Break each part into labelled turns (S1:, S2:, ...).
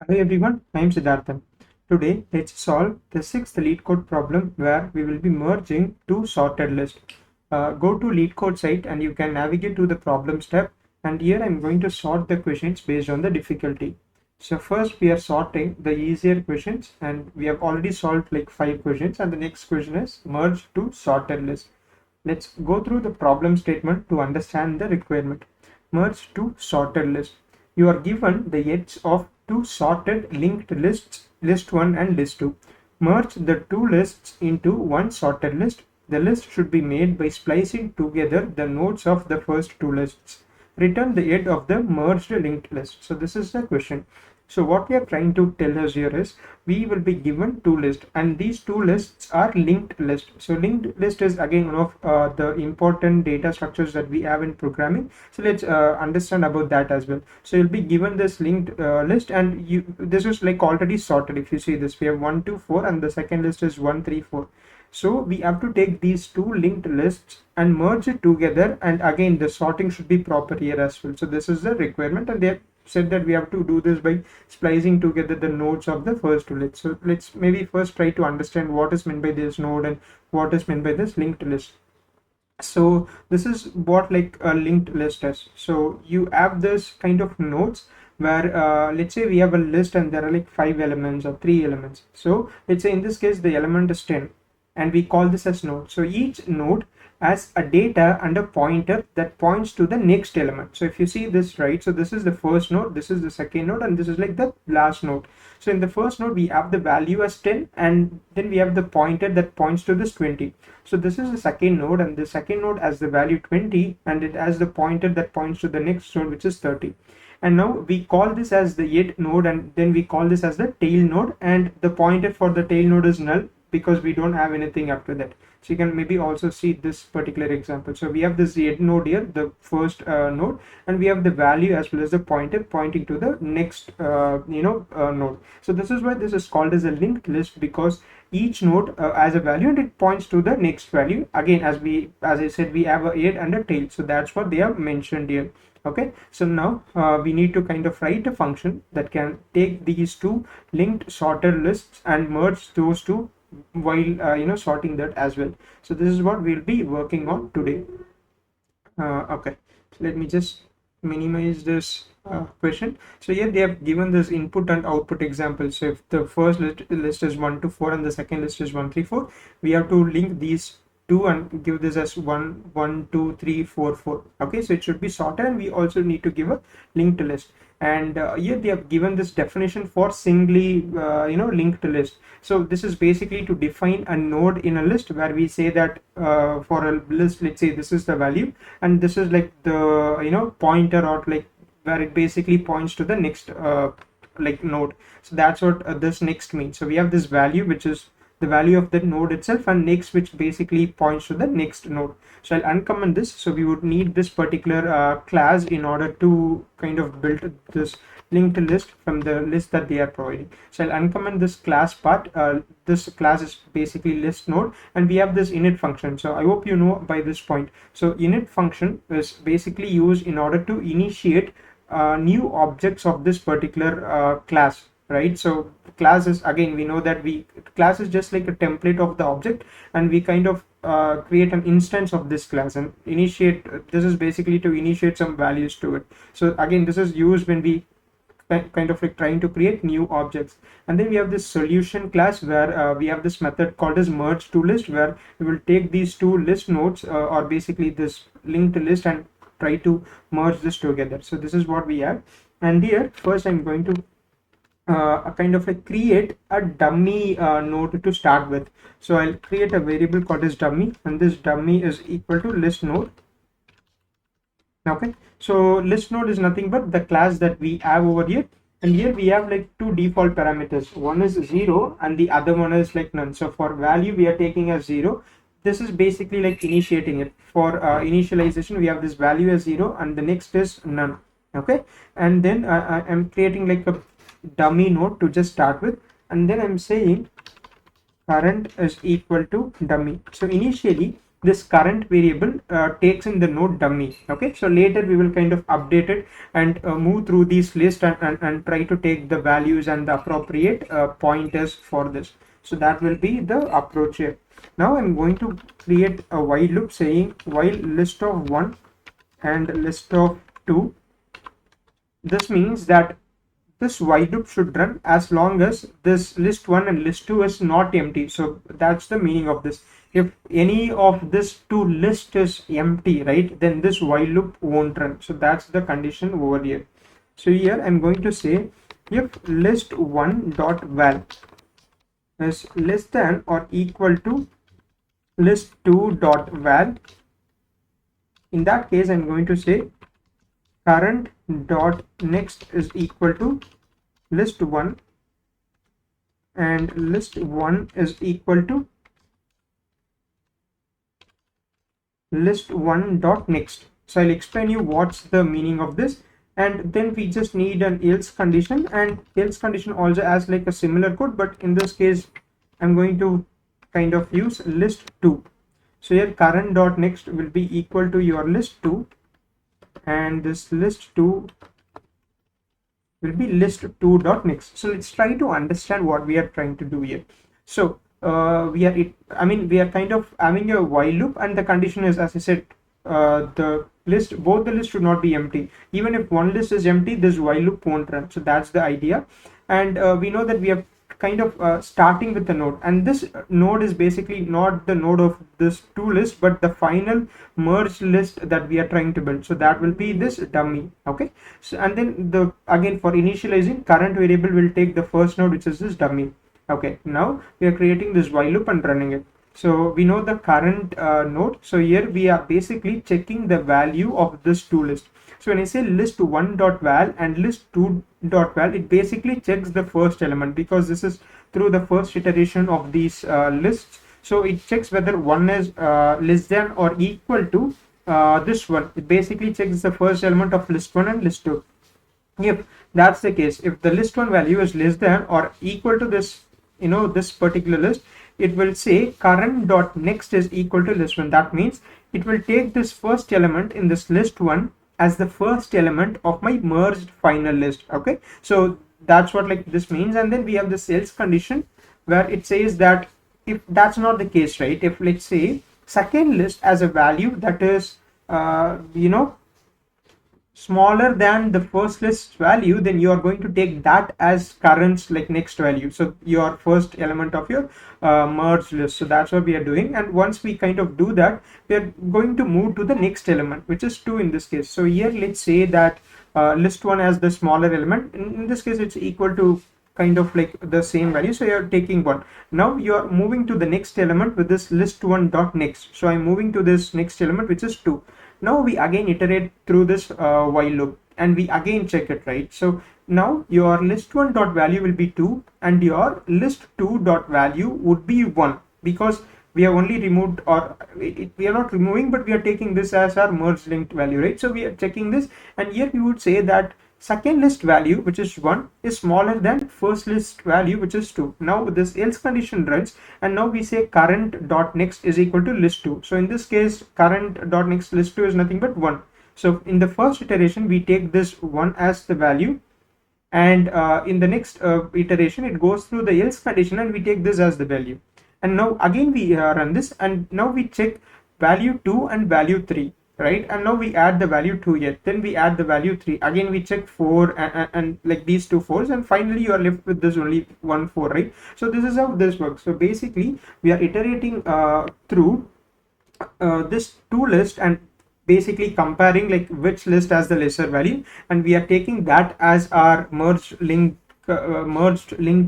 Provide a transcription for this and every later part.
S1: Hello everyone, I am Siddharthan. Today, let's solve the sixth LeetCode problem where we will be merging two sorted lists. Go to LeetCode site and you can navigate to the problems tab, and here I'm going to sort the questions based on the difficulty. So first we are sorting the easier questions, and we have already solved like 5 questions, and the next question is merge two sorted lists. Let's go through the problem statement to understand the requirement. Merge two sorted lists. You are given the edges of two sorted linked lists, list 1 and list 2. Merge the two lists into one sorted list. The list should be made by splicing together the nodes of the first two lists. Return the head of the merged linked list. So this is the question. So what we are trying to tell us here is we will be given two lists, and these two lists are linked list. So linked list is again one of the important data structures that we have in programming. So let's understand about that as well. So you'll be given this linked list, and this is like already sorted. If you see this, we have 1 2 4 and the second list is 1 3 4. So we have to take these two linked lists and merge it together, and again the sorting should be proper here as well. So this is the requirement, and they have said that we have to do this by splicing together the nodes of the first two lists. So let's maybe first try to understand what is meant by this node and what is meant by this linked list. So this is what like a linked list is. So you have this kind of nodes where let's say we have a list and there are like 5 elements or 3 elements. So let's say in this case the element is 10, and we call this as node. So each node has a data and a pointer that points to the next element. So if you see this, right, so this is the first node, this is the second node, and this is like the last node. So in the first node we have the value as 10, and then we have the pointer that points to this 20. So this is the second node, and the second node has the value 20, and it has the pointer that points to the next node, which is 30. And now we call this as the head node, and then we call this as the tail node, and the pointer for the tail node is null because we don't have anything after that. So you can maybe also see this particular example. So we have this head node here, the first node, and we have the value as well as the pointer pointing to the next node. So this is why this is called as a linked list, because each node has a value and it points to the next value. Again, as I said, we have a head and a tail, so that's what they have mentioned here. Okay, so now we need to kind of write a function that can take these two linked sorted lists and merge those two while sorting that as well. So this is what we'll be working on today. Okay, so let me just minimize this question. So here they have given this input and output example. So if the first list is 1 to 4 and the second list is 1 3 4, we have to link these two and give this as 1 1 2 3 4 4. Okay, so it should be sorted, and we also need to give a linked list. And here they have given this definition for singly linked list. So this is basically to define a node in a list where we say that for a list, let's say this is the value, and this is like the pointer, or like where it basically points to the next like node. So that's what this next means. So we have this value which is the value of the node itself, and next which basically points to the next node. So I'll uncomment this. So we would need this particular class in order to kind of build this linked list from the list that they are providing. So I'll uncomment this class part. This class is basically list node, and we have this init function. So I hope you know by this point. So init function is basically used in order to initiate new objects of this particular class, right? So class is, again, we know that class is just like a template of the object, and we kind of create an instance of this class and initiate. This is basically to initiate some values to it. So again, this is used when we kind of like trying to create new objects. And then we have this solution class where we have this method called as merge to list, where we will take these two list nodes or basically this linked list and try to merge this together. So this is what we have. And here first I'm going to kind of like create a dummy node to start with. So I'll create a variable called as dummy, and this dummy is equal to list node. Okay, so list node is nothing but the class that we have over here, and here we have like two default parameters. One is 0 and the other one is like none. So for value we are taking as 0. This is basically like initiating it. For initialization we have this value as 0 and the next is none. Okay, and then I'm creating like a dummy node to just start with, and then I'm saying current is equal to dummy. So initially this current variable takes in the node dummy. Okay, so later we will kind of update it and move through these lists and try to take the values and the appropriate pointers for this. So that will be the approach here. Now I'm going to create a while loop saying while list of 1 and list of 2. This means that this while loop should run as long as this list 1 and list 2 is not empty. So that's the meaning of this. If any of this two list is empty, right, then this while loop won't run. So that's the condition over here. So here I'm going to say if list 1 dot val is less than or equal to list 2 dot val, in that case I'm going to say current dot next is equal to list 1 and list 1 is equal to list 1 dot next. So I'll explain you what's the meaning of this, and then we just need an else condition, and else condition also has like a similar code, but in this case I'm going to kind of use list 2. So here current dot next will be equal to your list 2, and this list 2 will be list 2 dot next. So let's try to understand what we are trying to do here. So we are kind of having a while loop, and the condition is, as I said, both the lists should not be empty. Even if one list is empty, this while loop won't run. So that's the idea. And we know that we are kind of starting with the node, and this node is basically not the node of this two lists, but the final merged list that we are trying to build. So that will be this dummy. Okay, so and then again for initializing, current variable will take the first node, which is this dummy. Okay, now we are creating this while loop and running it. So we know the current node. So here we are basically checking the value of this two list. So when I say list 1 dot val and list 2 dot val, it basically checks the first element, because this is through the first iteration of these lists. So it checks whether one is less than or equal to this one. It basically checks the first element of list 1 and list 2. If that's the case, if the list 1 value is less than or equal to this, this particular list, it will say current dot next is equal to list 1. That means it will take this first element in this list 1 as the first element of my merged final list. Okay, so that's what like this means. And then we have this else condition where it says that if that's not the case, right, if let's say second list as a value that is smaller than the first list value, then you are going to take that as current like next value, so your first element of your merged list. So that's what we are doing, and once we kind of do that, we are going to move to the next element, which is 2 in this case. So here let's say that list 1 as the smaller element, in this case it's equal to kind of like the same value, so you're taking 1. Now you're moving to the next element with this list 1 dot next. So I'm moving to this next element, which is 2. Now we again iterate through this while loop, and we again check it, right? So now your list 1 dot value will be 2 and your list 2 dot value would be 1, because we have only removed, or we are not removing, but we are taking this as our merge linked value, right? So we are checking this, and here we would say that second list value, which is 1, is smaller than first list value, which is 2. Now this else condition runs, and now we say current dot next is equal to list 2. So in this case, current dot next list 2 is nothing but 1. So in the first iteration, we take this 1 as the value, and in the next iteration, it goes through the else condition, and we take this as the value. And now again we run this, and now we check value 2 and value 3. Right, and now we add the value 2 here, then we add the value 3, again we check 4 and like these two 4s, and finally you are left with this only 1 4, right? So this is how this works. So basically we are iterating through this two list, and basically comparing like which list has the lesser value, and we are taking that as our merged linked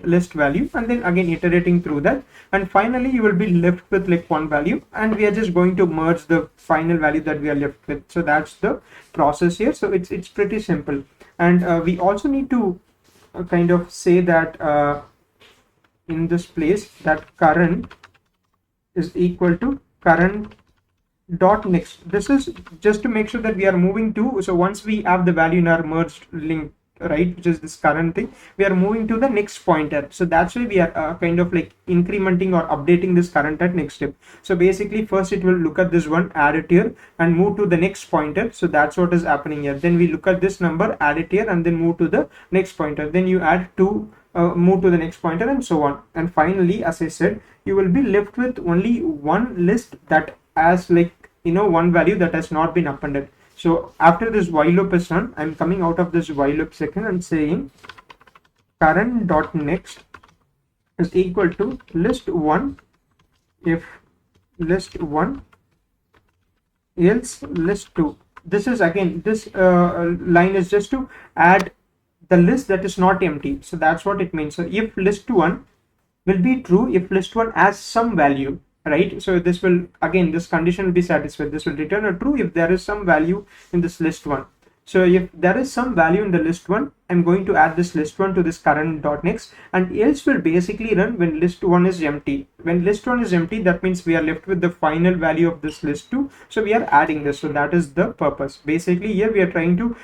S1: list value, and then again iterating through that, and finally you will be left with like one value, and we are just going to merge the final value that we are left with. So that's the process here. So it's pretty simple, and we also need to kind of say that in this place that current is equal to current dot next. This is just to make sure that we are moving to, so once we have the value in our merged link right, which is this current thing, we are moving to the next pointer. So that's why we are kind of like incrementing or updating this current at next step. So basically first it will look at this one, add it here and move to the next pointer. So that's what is happening here. Then we look at this number, add it here and then move to the next pointer. Then you add two, move to the next pointer and so on. And finally, as I said, you will be left with only one list that has like, one value that has not been appended. So after this while loop is run, I'm coming out of this while loop second and saying current dot next is equal to list 1 if list 1 else list 2. This is again, this line is just to add the list that is not empty. So that's what it means. So if list 1 will be true if list 1 has some value, right? So this will, again, this condition will be satisfied. This will return a true if there is some value in this list 1. So if there is some value in the list 1, I'm going to add this list 1 to this current dot next, and else will basically run when list 1 is empty. When list 1 is empty, that means we are left with the final value of this list 2. So we are adding this. So that is the purpose. Basically here we are trying to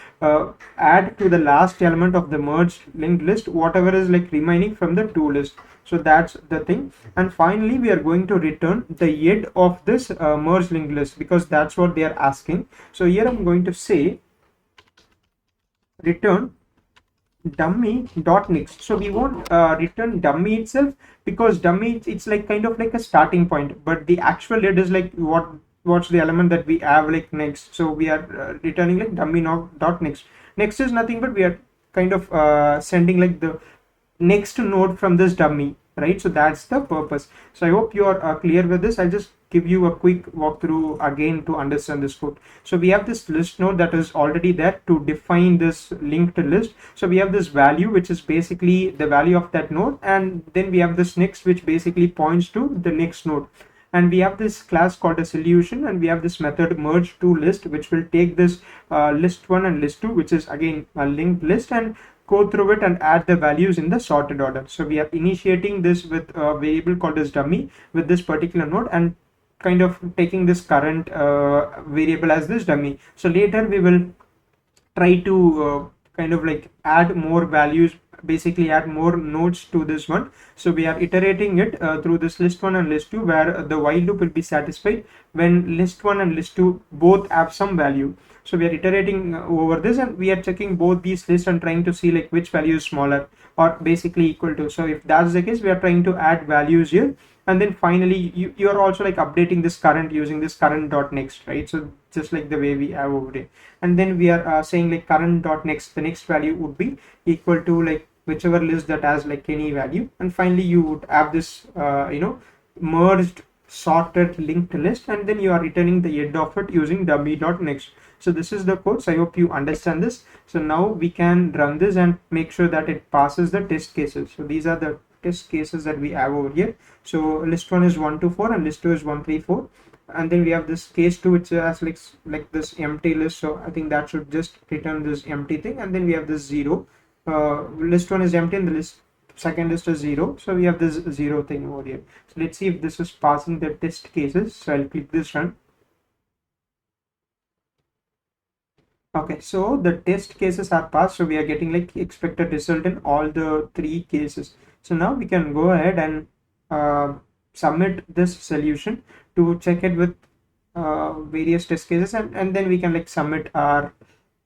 S1: add to the last element of the merged linked list whatever is like remaining from the two list. So that's the thing. And finally we are going to return the head of this merged linked list, because that's what they are asking. So here I'm going to say return dummy dot next. So we won't return dummy itself, because dummy, it's like kind of like a starting point, but the actual head is like what's the element that we have like next. So we are returning like dummy dot next. Next is nothing but we are kind of sending like the next node from this dummy, right? So that's the purpose. So I hope you are clear with this. I'll just give you a quick walkthrough again to understand this code. So we have this list node that is already there to define this linked list. So we have this value, which is basically the value of that node, and then we have this next, which basically points to the next node. And we have this class called a solution, and we have this method merge to list, which will take this list 1 and list 2, which is again a linked list, and go through it and add the values in the sorted order. So we are initiating this with a variable called as dummy with this particular node, and kind of taking this current variable as this dummy. So later we will try to kind of like add more values, basically add more nodes to this one. So we are iterating it through this list 1 and list 2, where the while loop will be satisfied when list 1 and list 2 both have some value. So we are iterating over this, and we are checking both these lists and trying to see like which value is smaller or basically equal to. So if that's the case, we are trying to add values here, and then finally you are also like updating this current using this current dot next, right? So just like the way we have over here. And then we are saying like current dot next, the next value would be equal to like whichever list that has like any value. And finally you would have this merged sorted linked list, and then you are returning the head of it using dummy dot next. So this is the code. So I hope you understand this. So now we can run this and make sure that it passes the test cases. So these are the test cases that we have over here. So list 1 is 1 to 4 and list 2 is 1 3 4, and then we have this case 2, which has like this empty list. So I think that should just return this empty thing. And then we have this 0. List 1 is empty and the list second list is 0. So we have this 0 thing over here. So let's see if this is passing the test cases. So I'll click this run. Okay, so the test cases are passed. So we are getting like expected result in all the 3 cases. So now we can go ahead and submit this solution to check it with various test cases, and then we can like submit our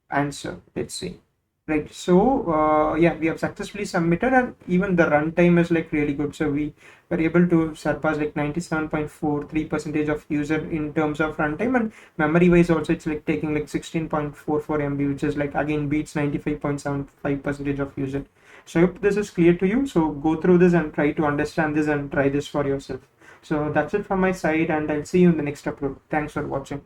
S1: answer. Let's see. Right, so yeah, we have successfully submitted, and even the runtime is like really good. So we were able to surpass like 97.43% of user in terms of runtime, and memory wise also it's like taking like 16.44 MB, which is like again beats 95.75% of user. So I hope this is clear to you. So go through this and try to understand this and try this for yourself. So that's it from my side, and I'll see you in the next upload. Thanks for watching.